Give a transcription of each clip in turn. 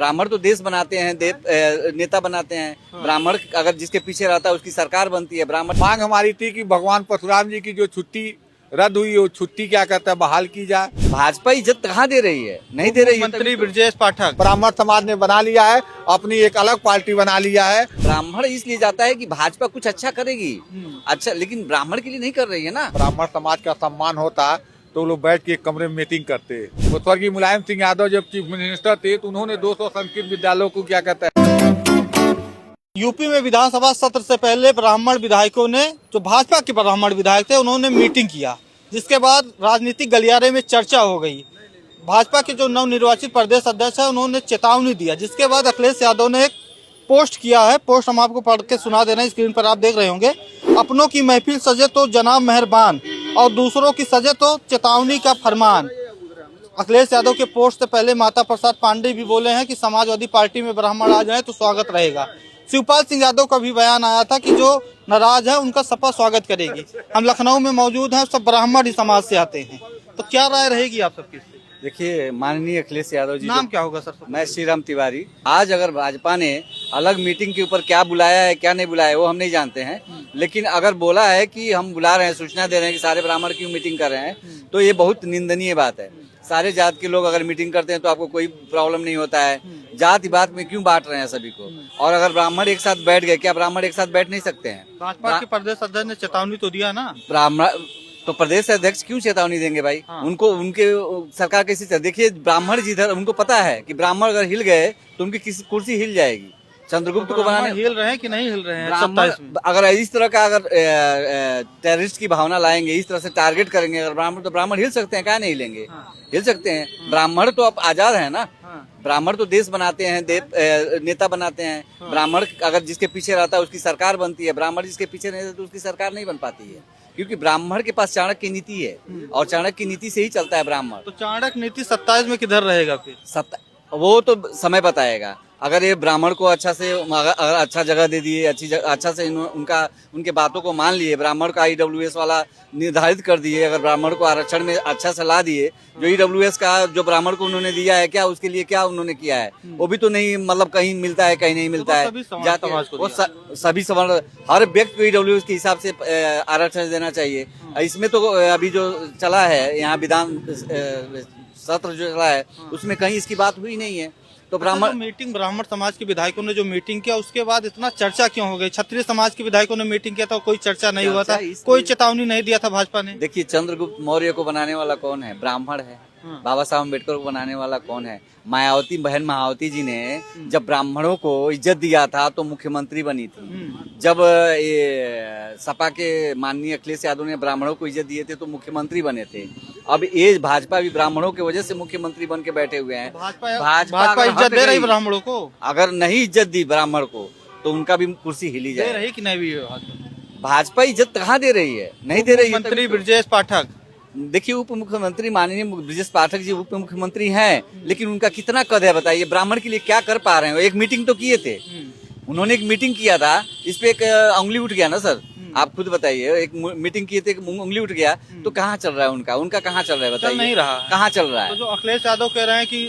ब्राह्मण तो देश बनाते हैं, नेता बनाते हैं। ब्राह्मण अगर जिसके पीछे रहता है उसकी सरकार बनती है। ब्राह्मण मांग हमारी थी कि भगवान परशुराम जी की जो छुट्टी रद्द हुई वो छुट्टी क्या कहता है बहाल की जाए। भाजपा इज्जत कहाँ दे रही है, नहीं दे रही है। मंत्री ब्रजेश पाठक ब्राह्मण समाज ने बना लिया है, अपनी एक अलग पार्टी बना लिया है। ब्राह्मण इसलिए जाता है कि भाजपा कुछ अच्छा करेगी, अच्छा, लेकिन ब्राह्मण के लिए नहीं कर रही है ना। ब्राह्मण समाज का सम्मान होता तो लोग बैठ के एक कमरे में मीटिंग करते। वो स्वर्गीय मुलायम सिंह यादव जब चीफ मिनिस्टर थे तो उन्होंने 200 संस्कृत विद्यालयों को क्या कहता है। यूपी में विधानसभा सत्र से पहले ब्राह्मण विधायकों ने, जो भाजपा के ब्राह्मण विधायक थे, उन्होंने मीटिंग किया, जिसके बाद राजनीतिक गलियारे में चर्चा हो गई। भाजपा के जो नवनिर्वाचित प्रदेश अध्यक्ष है उन्होंने चेतावनी दिया, जिसके बाद अखिलेश यादव ने एक पोस्ट किया है। पोस्ट हम आपको पढ़ के सुना दे रहे हैं, स्क्रीन पर आप देख रहे होंगे। अपनों की महफिल सजे तो जनाब मेहरबान और दूसरों की सजे तो चेतावनी का फरमान। अखिलेश यादव के पोस्ट से पहले माता प्रसाद पांडे भी बोले हैं कि समाजवादी पार्टी में ब्राह्मण आ जाए तो स्वागत रहेगा। शिवपाल सिंह यादव का भी बयान आया था कि जो नाराज है उनका सपा स्वागत करेगी। हम लखनऊ में मौजूद हैं, सब ब्राह्मण ही समाज से आते हैं, तो क्या राय रहेगी आप सबकी? देखिए, माननीय अखिलेश यादव जी, नाम क्या होगा सर? मैं श्रीराम तिवारी। आज अगर भाजपा ने अलग मीटिंग के ऊपर क्या बुलाया है क्या नहीं बुलाया है वो हम नहीं जानते हैं, लेकिन अगर बोला है कि हम बुला रहे हैं, सूचना दे रहे हैं कि सारे ब्राह्मण क्यों मीटिंग कर रहे हैं, तो ये बहुत निंदनीय बात है। सारे जात के लोग अगर मीटिंग करते हैं तो आपको कोई प्रॉब्लम नहीं होता है। जाति बात में क्यों बांट रहे हैं सभी को? और अगर ब्राह्मण एक साथ बैठ गए, क्या ब्राह्मण एक साथ बैठ नहीं सकते हैं? भाजपा के प्रदेश अध्यक्ष ने चेतावनी तो दिया ना। ब्राह्मण तो प्रदेश अध्यक्ष क्यों चेतावनी देंगे भाई? हाँ। उनको उनके सरकार कैसी चल, देखिए ब्राह्मण जिधर उनको पता है कि ब्राह्मण अगर हिल गए तो उनकी किसी कुर्सी हिल जाएगी। चंद्रगुप्त को बनाने हिल रहे हैं कि नहीं हिल रहे हैं? ब्राह्मण अगर इस तरह का अगर टेररिस्ट की भावना लाएंगे, इस तरह से टारगेट करेंगे अगर ब्राह्मण, तो ब्राह्मण हिल सकते हैं, क्या नहीं हिलेंगे? हिल सकते हैं। ब्राह्मण तो अब आजाद है ना। ब्राह्मण तो देश बनाते हैं, नेता बनाते हैं। ब्राह्मण अगर जिसके पीछे रहता है उसकी सरकार बनती है। ब्राह्मण जिसके पीछे नहीं रहता तो उसकी सरकार नहीं बन पाती है, क्योंकि ब्राह्मण के पास चाणक्य की नीति है और चाणक्य की नीति से ही चलता है ब्राह्मण। तो चाणक्य नीति 27 में किधर रहेगा फिर? वो तो समय बताएगा। अगर ये ब्राह्मण को अच्छा से अगर अच्छा जगह दे दिए, अच्छा से उनके बातों को मान लिए, ब्राह्मण का IWS वाला निर्धारित कर दिए, अगर ब्राह्मण को आरक्षण में अच्छा से ला दिए, जो IWS का जो ब्राह्मण को उन्होंने दिया है, क्या उसके लिए क्या उन्होंने किया है? वो भी तो नहीं, मतलब कहीं मिलता है कहीं नहीं मिलता है। वो सभी सवर्ण, हर व्यक्ति को IWS के हिसाब से आरक्षण देना चाहिए। इसमें तो अभी जो चला है यहाँ विधान सत्र जो चला है उसमें कहीं इसकी बात हुई नहीं है। तो ब्राह्मण समाज के विधायकों ने जो मीटिंग किया उसके बाद इतना चर्चा क्यों हो गई? क्षत्रिय समाज के विधायकों ने मीटिंग किया था, कोई चर्चा नहीं हुआ था, कोई चेतावनी नहीं दिया था भाजपा ने। देखिए, चंद्रगुप्त मौर्य को बनाने वाला कौन है? ब्राह्मण है। बाबा साहब अम्बेडकर को बनाने वाला कौन है? मायावती, बहन मायावती जी ने जब ब्राह्मणों को इज्जत दिया था तो मुख्यमंत्री बनी थी। जब ये सपा के माननीय अखिलेश यादव ने ब्राह्मणों को इज्जत दिए थे तो मुख्यमंत्री बने थे। अब ये भाजपा भी ब्राह्मणों की वजह से मुख्यमंत्री बन के बैठे हुए हैं। भाजपा इज्जत दे रही ब्राह्मणों को? अगर नहीं इज्जत दी ब्राह्मण को तो उनका भी कुर्सी हिली जाए। दे रही कि नहीं भी? भाजपा इज्जत कहाँ दे रही है, नहीं दे रही है। मंत्री ब्रजेश पाठक, देखिए, उप मुख्यमंत्री माननीय ब्रजेश पाठक जी उप मुख्यमंत्री हैं, लेकिन उनका कितना कद है बताइए? ब्राह्मण के लिए क्या कर पा रहे हैं? एक मीटिंग तो किए थे, उन्होंने एक मीटिंग किया था, इस पे एक उंगली उठ गया ना सर, आप खुद बताइए। एक मीटिंग किए थे, उंगली उठ गया, तो कहाँ चल रहा है उनका कहाँ चल रहा है बताइए? नहीं रहा, कहाँ चल रहा है? तो जो अखिलेश यादव कह रहे हैं कि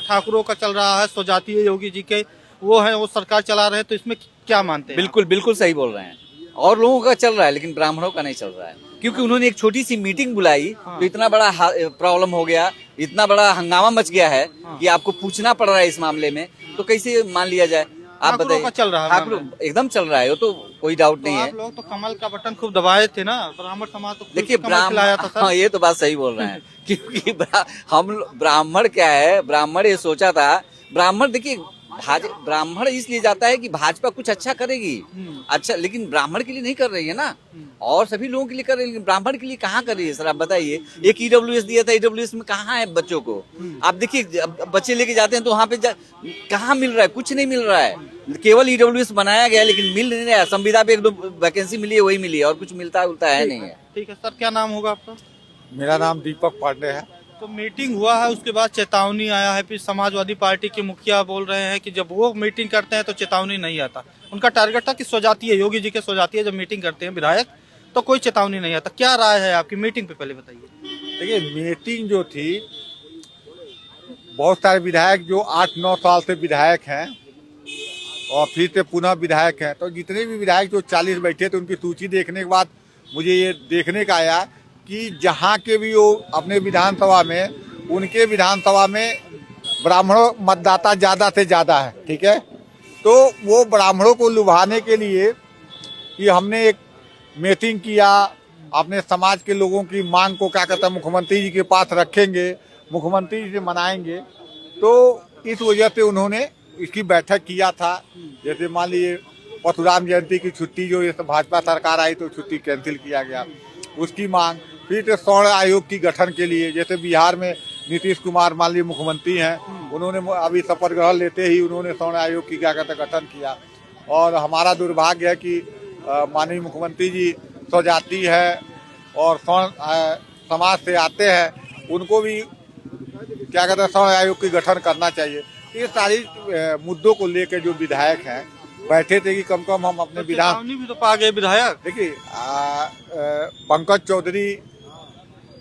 ठाकुरों का चल रहा है, स्वजातीय योगी जी के वो है, वो सरकार चला रहे हैं, तो इसमें क्या मानते हैं? बिल्कुल बिल्कुल सही बोल रहे हैं। और लोगों का चल रहा है लेकिन ब्राह्मणों का नहीं चल रहा है, क्योंकि उन्होंने एक छोटी सी मीटिंग बुलाई तो इतना बड़ा प्रॉब्लम हो गया, इतना बड़ा हंगामा मच गया है कि आपको पूछना पड़ रहा है इस मामले में, तो कैसे मान लिया जाए? आप बताइए। चल रहा है, एकदम चल रहा है, वो तो कोई डाउट नहीं है। आप लोग तो कमल का बटन खूब दबाए थे ना, ब्राह्मण समाज तो देखिए हाँ, ये तो बात सही बोल रहे हैं क्योंकि हम ब्राह्मण क्या है, ब्राह्मण ये सोचा था, ब्राह्मण देखिए ब्राह्मण इसलिए जाता है कि भाजपा कुछ अच्छा करेगी, अच्छा, लेकिन ब्राह्मण के लिए नहीं कर रही है ना, और सभी लोगों के लिए कर रही है, लेकिन ब्राह्मण के लिए कहाँ कर रही है? सर आप बताइए। एक IWS दिया था, IWS में कहाँ है बच्चों को? आप देखिए, बच्चे लेके जाते हैं तो वहाँ पे कहाँ मिल रहा है? कुछ नहीं मिल रहा है। केवल IWS बनाया गया लेकिन मिल नहीं रहा है। संविदा पे 1-2 वैकेंसी मिली है, वही मिली है, और कुछ मिलता है नहीं है। ठीक है सर, क्या नाम होगा आपका? मेरा नाम दीपक पांडे है। तो मीटिंग हुआ है, उसके बाद चेतावनी आया है, फिर समाजवादी पार्टी के मुखिया बोल रहे हैं कि जब वो मीटिंग करते हैं तो चेतावनी नहीं आता। उनका टारगेट था कि स्वजातीय योगी जी के स्वजातीय जब मीटिंग करते हैं विधायक तो कोई चेतावनी नहीं आता। क्या राय है आपकी मीटिंग पे, पहले बताइए। देखिए, मीटिंग जो थी बहुत सारे विधायक जो 8-9 साल से विधायक हैं और फिर से पुनः विधायक हैं, तो जितने भी विधायक जो 40 बैठे थे उनकी सूची देखने के बाद मुझे ये देखने का आया कि जहाँ के भी वो अपने विधानसभा में, उनके विधानसभा में ब्राह्मणों मतदाता ज़्यादा से ज़्यादा है, ठीक है। तो वो ब्राह्मणों को लुभाने के लिए कि हमने एक मीटिंग किया, अपने समाज के लोगों की मांग को क्या कहते हैं मुख्यमंत्री जी के पास रखेंगे, मुख्यमंत्री जी से मनाएंगे, तो इस वजह से उन्होंने इसकी बैठक किया था। जैसे मान लीजिए परशुराम जयंती की छुट्टी जो ये भाजपा सरकार आई तो छुट्टी कैंसिल किया गया, उसकी मांग। फिर तो स्वर्ण आयोग की गठन के लिए, जैसे बिहार में नीतीश कुमार मान लीजिए मुख्यमंत्री हैं, उन्होंने अभी शपथ ग्रहण लेते ही उन्होंने स्वर्ण आयोग की क्या कहते हैं गठन किया। और हमारा दुर्भाग्य है कि माननीय मुख्यमंत्री जी स्वजाति है और स्वर्ण समाज से आते हैं, उनको भी क्या कहते हैं स्वर्ण आयोग की गठन करना चाहिए। ये सारी मुद्दों को लेकर जो विधायक हैं बैठे थे कि कम से कम हम अपने विधान भी तो पा गए विधायक। देखिए पंकज चौधरी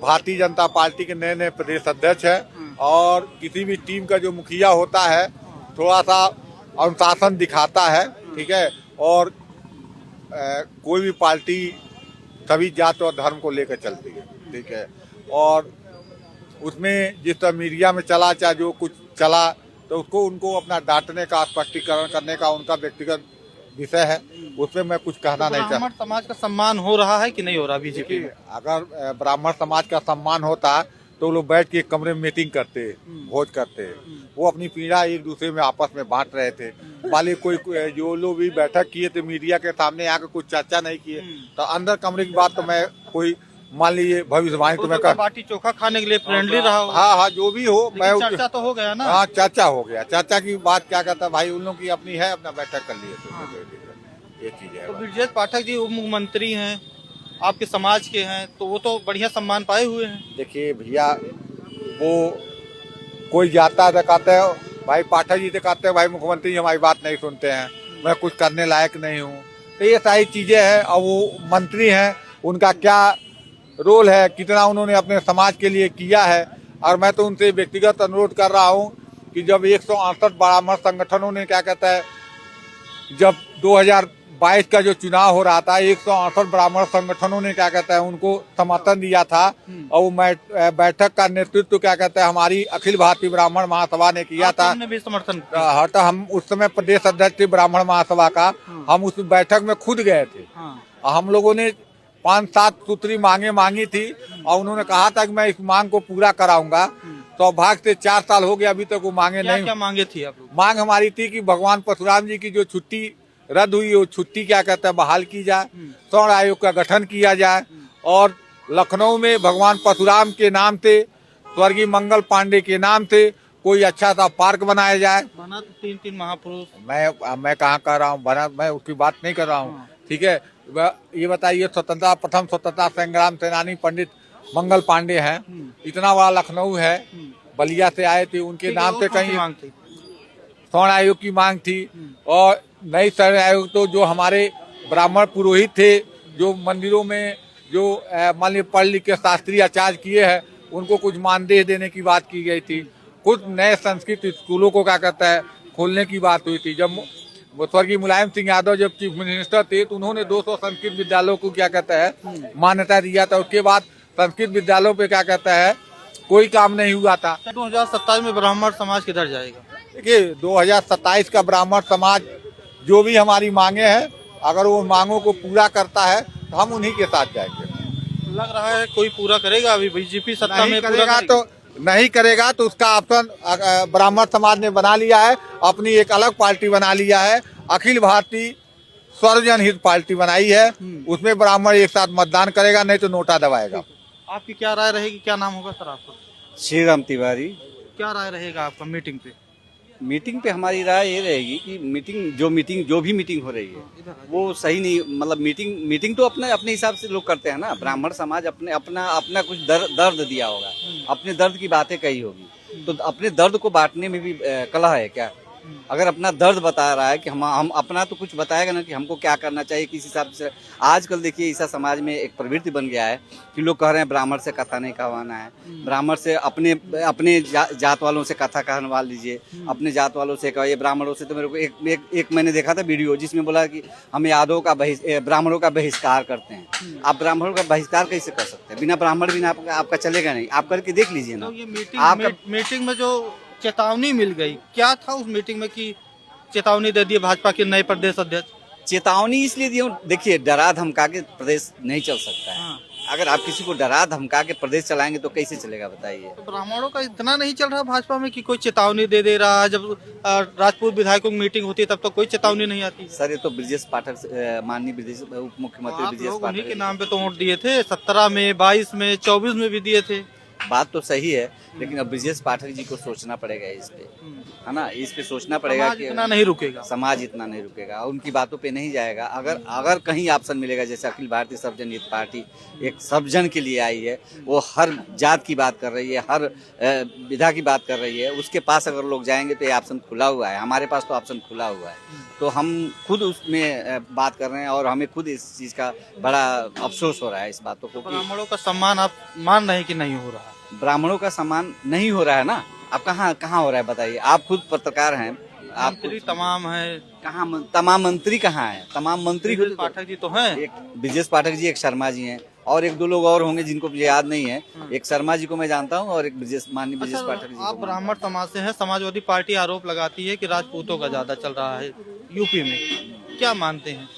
भारतीय जनता पार्टी के नए नए प्रदेश अध्यक्ष हैं और किसी भी टीम का जो मुखिया होता है थोड़ा सा अनुशासन दिखाता है, ठीक है। और कोई भी पार्टी सभी जात और धर्म को लेकर चलती है, ठीक है। और उसमें जिस तरह मीडिया में चला चाहे जो कुछ चला तो उसको उनको अपना डांटने का, स्पष्टीकरण करने का उनका व्यक्तिगत विषय है, उसमें मैं कुछ कहना नहीं चाहता। ब्राह्मण समाज का सम्मान हो रहा है कि नहीं हो रहा बीजेपी में? अगर ब्राह्मण समाज का सम्मान होता तो लोग बैठ के एक कमरे में मीटिंग करते, भोज करते, वो अपनी पीड़ा एक दूसरे में आपस में बांट रहे थे। वाले कोई जो लोग भी बैठक किए थे मीडिया के सामने आकर कुछ चर्चा नहीं किए, तो अंदर कमरे की बात तो मैं कोई मान लीजिए भविष्यवाणी तो मैं कर बाटी चोखा खाने के लिए फ्रेंडली रहा हो। हाँ जो भी हो, मैं चर्चा तो हो गया ना। हाँ चर्चा हो गया, चर्चा की बात क्या कहता है भाई, उन लोगों की अपनी है, अपना बैठक कर लिए तो ये चीज है। तो ब्रजेश पाठक जी उप मुख्यमंत्री हैं, आपके समाज के हैं, तो वो तो बढ़िया सम्मान पाए हुए हैं। देखिए भैया, वो कोई जाता है कहते हैं भाई पाठक जी से कहते हैं भाई मुख्यमंत्री हमारी बात नहीं सुनते हैं, मैं कुछ करने लायक नहीं हूँ, तो ये सारी चीजें हैं। और वो मंत्री हैं, उनका क्या रोल है, कितना उन्होंने अपने समाज के लिए किया है। और मैं तो उनसे व्यक्तिगत अनुरोध कर रहा हूँ कि जब 168 ब्राह्मण संगठनों ने क्या कहता है, जब 2022 का जो चुनाव हो रहा था 168 ब्राह्मण संगठनों ने क्या कहता है उनको समर्थन दिया था, और वो बैठक का नेतृत्व क्या कहता है हमारी अखिल भारतीय ब्राह्मण महासभा ने किया था। भी समर्थन तो हम उस समय प्रदेश अध्यक्ष थे ब्राह्मण महासभा का, हम उस बैठक में खुद गए थे। हम लोगों ने 5-7 सूत्री मांगे मांगी थी और उन्होंने कहा था कि मैं इस मांग को पूरा कराऊंगा। सौभाग्य से 4 साल हो गया, अभी तक वो मांगे नहीं। क्या मांगे थी आप लोग? मांग हमारी थी कि भगवान परशुराम जी की जो छुट्टी रद्द हुई वो छुट्टी क्या कहते हैं बहाल की जाए, स्वर्ण आयोग का गठन किया जाए, और लखनऊ में भगवान परशुराम के नाम से, स्वर्गीय मंगल पांडे के नाम से कोई अच्छा सा पार्क बनाया जाए। बना तो 3 महापुरुष। मैं कहाँ कर रहा हूँ बना, मैं उसकी बात नहीं कर रहा हूँ, ठीक है। ये बताइए प्रथम स्वतंत्रता संग्राम सेनानी पंडित मंगल पांडे हैं, इतना बड़ा लखनऊ है, बलिया से आए थे, उनके नाम से कहीं स्वर्ण आयोग की मांग थी। और नई स्वर्ण आयोग तो जो हमारे ब्राह्मण पुरोहित थे जो मंदिरों में जो मान लीजिए पढ़ लिख के शास्त्रीय आचार्य किए हैं, उनको कुछ मानदेय देने की बात की गई थी। कुछ नए संस्कृत स्कूलों को क्या कहता है खोलने की बात हुई थी। जब स्वर्गीय मुलायम सिंह यादव जब चीफ मिनिस्टर थे तो उन्होंने 200 संस्कृत विद्यालयों को क्या कहता है मान्यता दिया था। उसके बाद संस्कृत विद्यालयों पे क्या कहता है कोई काम नहीं हुआ था। 2027 में ब्राह्मण समाज किधर जाएगा? देखिए 2027 का ब्राह्मण समाज जो भी हमारी मांगे हैं, अगर वो मांगों को पूरा करता है तो हम उन्हीं के साथ जाएंगे। लग रहा है कोई पूरा करेगा? अभी बीजेपी सत्ता में करेगा तो नहीं करेगा तो उसका ऑप्शन ब्राह्मण समाज ने बना लिया है, अपनी एक अलग पार्टी बना लिया है, अखिल भारतीय सर्वजन हित पार्टी बनाई है। उसमें ब्राह्मण एक साथ मतदान करेगा, नहीं तो नोटा दबाएगा। आपकी क्या राय रहेगी? क्या नाम होगा सर आपका? श्रीराम तिवारी। क्या राय रहेगा आपका मीटिंग पे? मीटिंग पे हमारी राय ये रहेगी कि मीटिंग जो भी मीटिंग हो रही है वो सही नहीं, मतलब मीटिंग तो अपने हिसाब से लोग करते हैं ना। ब्राह्मण समाज अपना कुछ दर्द दिया होगा, अपने दर्द की बातें कही होगी, तो अपने दर्द को बांटने में भी कला है क्या? अगर अपना दर्द बता रहा है कि हम अपना तो कुछ बताएगा ना कि हमको क्या करना चाहिए, किस हिसाब से। आजकल देखिए ईसा समाज में एक प्रवृत्ति बन गया है कि लोग कह रहे हैं ब्राह्मण से कथा नहीं कहवाना है, ब्राह्मण से अपने जात वालों से कथा कहवा लीजिए, अपने जात वालों से कहिए, ब्राह्मणों से। तो मेरे को एक मैंने देखा था वीडियो जिसमें बोला कि हम यादवों का ब्राह्मणों का बहिष्कार करते हैं। आप ब्राह्मणों का बहिष्कार कैसे कर सकते हैं? बिना ब्राह्मण बिना आपका चलेगा नहीं। आप करके देख लीजिए ना। तो ये आपका मीटिंग में जो चेतावनी मिल गई, क्या था उस मीटिंग में कि चेतावनी दे दी भाजपा के नए प्रदेश अध्यक्ष? चेतावनी इसलिए दी, देखिए डरा धमका के प्रदेश नहीं चल सकता है। अगर आप किसी को डरा धमका के प्रदेश चलाएंगे तो कैसे चलेगा बताइए? तो ब्राह्मणों का इतना नहीं चल रहा भाजपा में कि कोई चेतावनी दे रहा है? जब राजपूत विधायकों की मीटिंग होती है तब तो कोई चेतावनी नहीं आती। सर ये तो ब्रजेश पाठक माननीय उप मुख्यमंत्री आप ब्रजेश लोग उन्हीं पाठक के नाम पे तो वोट दिए थे, 17 में, 22 में, 24 में भी दिए थे। बात तो सही है, लेकिन अब ब्रजेश पाठक जी को सोचना पड़ेगा इस पे, है ना। इस पे सोचना पड़ेगा समाज कि इतना नहीं रुकेगा। समाज इतना नहीं रुकेगा, उनकी बातों पे नहीं जाएगा। अगर कहीं ऑप्शन मिलेगा, जैसे अखिल भारतीय सर्वजन हित पार्टी एक सर्वजन के लिए आई है, वो हर जात की बात कर रही है, हर विधा की बात कर रही है, उसके पास अगर लोग जाएंगे तो ये ऑप्शन खुला हुआ है। हमारे पास तो ऑप्शन खुला हुआ है, तो हम खुद उसमें बात कर रहे हैं और हमें खुद इस चीज़ का बड़ा अफसोस हो रहा है इस बातों को। ब्राह्मणों का सम्मान आप मान रहे हैं कि नहीं हो रहा? ब्राह्मणों का सम्मान नहीं हो रहा है ना। आप कहाँ हो रहा है बताइए? आप खुद पत्रकार हैं, आप मंत्री तमाम है, कहाँ तमाम मंत्री कहाँ हैं? तमाम मंत्री ब्रजेश पाठक जी तो हैं। एक ब्रजेश पाठक जी, एक शर्मा जी हैं और एक दो लोग और होंगे जिनको मुझे याद नहीं है। एक शर्मा जी को मैं जानता हूँ और एक माननीय ब्रजेश पाठक जी आप को। ब्राह्मण समाज से हैं, समाजवादी पार्टी आरोप लगाती है कि राजपूतों का ज्यादा चल रहा है यूपी में, क्या मानते हैं?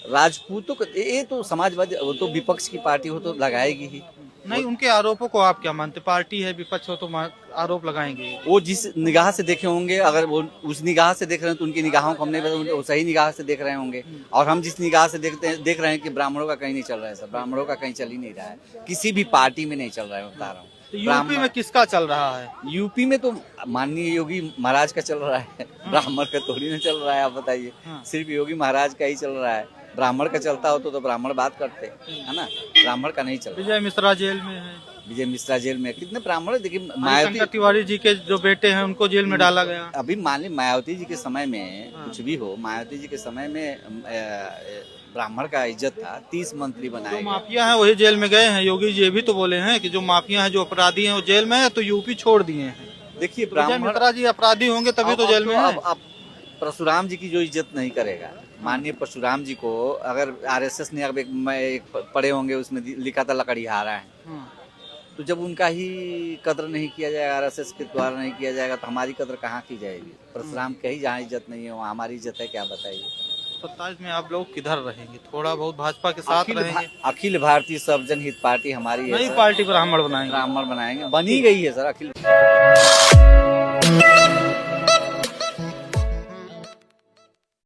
राजपूतों का ये तो समाजवादी, वो तो विपक्ष की पार्टी हो तो लगाएगी ही। नहीं, उनके आरोपों को आप क्या मानते? पार्टी है, विपक्ष हो तो आरोप लगाएंगे। वो जिस निगाह से देखे होंगे, अगर वो उस निगाह से देख रहे हैं तो उनकी निगाहों को हमने वो सही निगाह से देख रहे होंगे। और हम जिस निगाह से देख रहे हैं कि ब्राह्मणों का कहीं नहीं चल रहा है सर, ब्राह्मणों का कहीं चल ही नहीं रहा है, किसी भी पार्टी में नहीं चल रहा है, बता रहा हूँ। तो यूपी में किसका चल रहा है? यूपी में तो माननीय योगी महाराज का चल रहा है, ब्राह्मण का थोड़ी ना चल रहा है। आप बताइए, सिर्फ योगी महाराज का ही चल रहा है। ब्राह्मण का चलता हो तो ब्राह्मण बात करते, है ना। ब्राह्मण का नहीं चल रहा। विजय मिश्रा जेल में है। विजय मिश्रा जेल में, कितने ब्राह्मण, देखिए शंकर तिवारी जी के जो बेटे हैं उनको जेल में डाला गया। अभी मान ली मायावती जी के समय में कुछ भी हो, मायावती जी के समय में ब्राह्मण का इज्जत था, 30 मंत्री बनाए जो गए। माफिया हैं वही जेल में गए हैं। योगी जी ये भी तो बोले हैं कि जो माफिया हैं, जो अपराधी हैं वो जेल में है, तो यूपी छोड़ दिए हैं। देखिए विजय ब्राह्मण, मिश्रा जी अपराधी होंगे तभी तो जेल में है। अब परशुराम जी की जो इज्जत नहीं करेगा, माननीय परशुराम जी को अगर आरएसएस ने, अब एक पढ़े होंगे उसमें लिखा था लकड़ीहारा है, तो जब उनका ही कद्र नहीं किया जाएगा, आरएसएस के द्वारा नहीं किया जाएगा, तो हमारी कद्र कहाँ की जाएगी? परशुराम के ही जहाँ इज्जत नहीं है वहाँ हमारी इज्जत है क्या बताइए? 27 में आप लोग किधर रहेंगे? थोड़ा बहुत भाजपा के साथ रहेंगे? अखिल भारतीय सर्वजन हित पार्टी हमारी है नई सर। पार्टी ब्राह्मण बनाएंगे। ब्राह्मण बनाएंगे, बनी गई है सर अखिल।